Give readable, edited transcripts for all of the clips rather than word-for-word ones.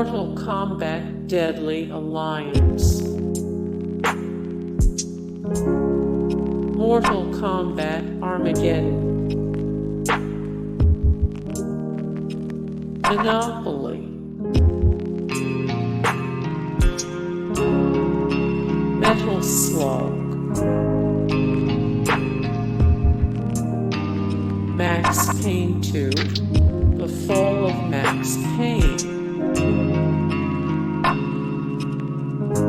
Mortal Kombat Deadly Alliance, Mortal Kombat Armageddon, Monopoly, Metal Slug, Max Payne 2, The Fall of Max Payne,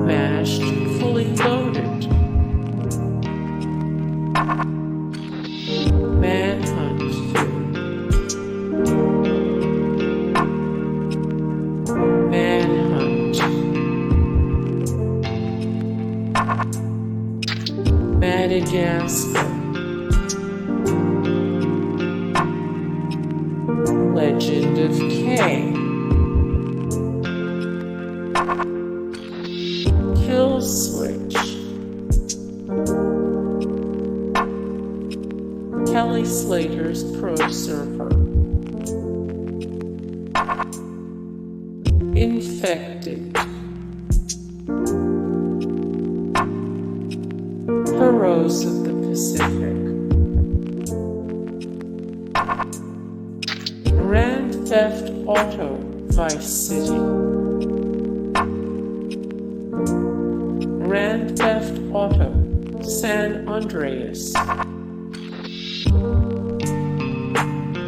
Mashed Fully Loaded, Manhunt 2, Manhunt, Madagascar, Legend of K, Kill Switch, Kelly Slater's Pro Surfer, Infected, Heroes of the Pacific, Grand Theft Auto Vice City, Grand Theft Auto San Andreas,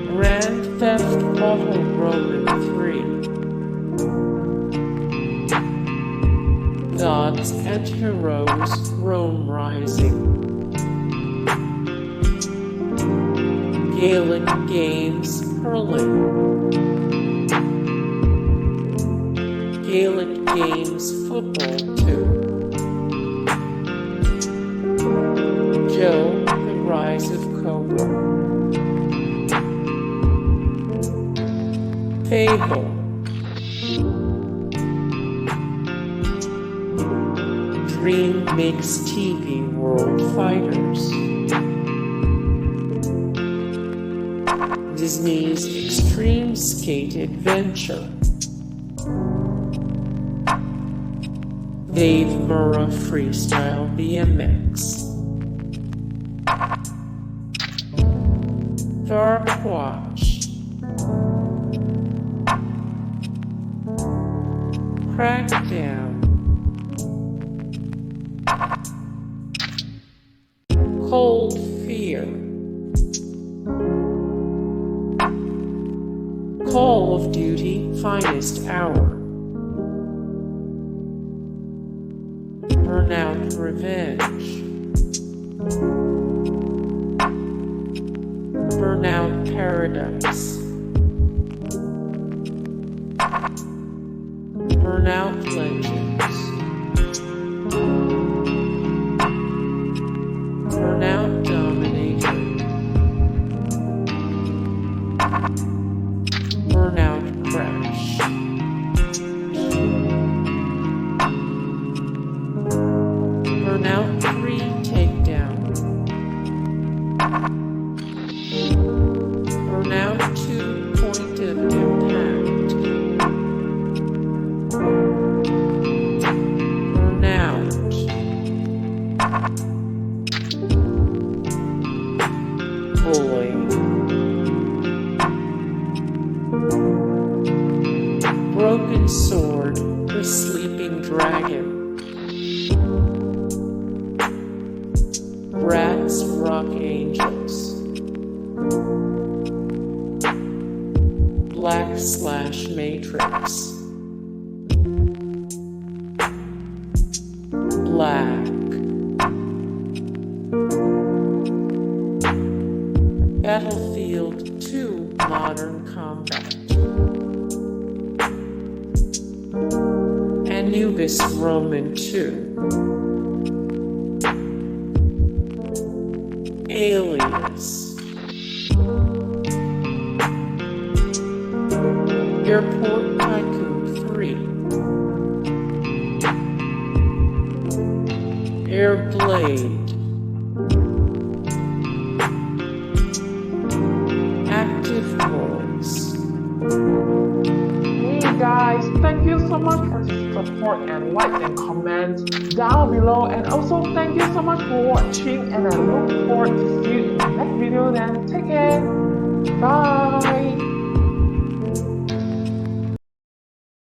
Grand Theft Auto Roman 3, Gods and Heroes Rome Rising, Gaelic Games Hurling, Gaelic Games Football 2, Joe, the Rise of Cobra, Fable, DreamMix TV World Fighters, Disney's Extreme Skate Adventure, Dave Mirra Freestyle BMX, Darkwatch, Crackdown, Cold Fear, Call of Duty Finest Hour, Burnout Revenge, Burnout Paradise, Burnout Legends, Burnout Dominator, Burnout Crash, Burnout 3 Takedown, Burnout 2 Point of Impact, Burnout, Hurling, Broken Sword, The Sleeping Dragon, Bratz Rock Angelz, Black/Matrix, Black, Battlefield 2 Modern Combat, Anubis Roman 2, Alias, Airport Tycoon 3, Airblade, Active Worlds. Hey guys, thank you so much for support and like and comment down below. And also thank you so much for watching, and I look forward to see you in the next video then. Take care. Bye.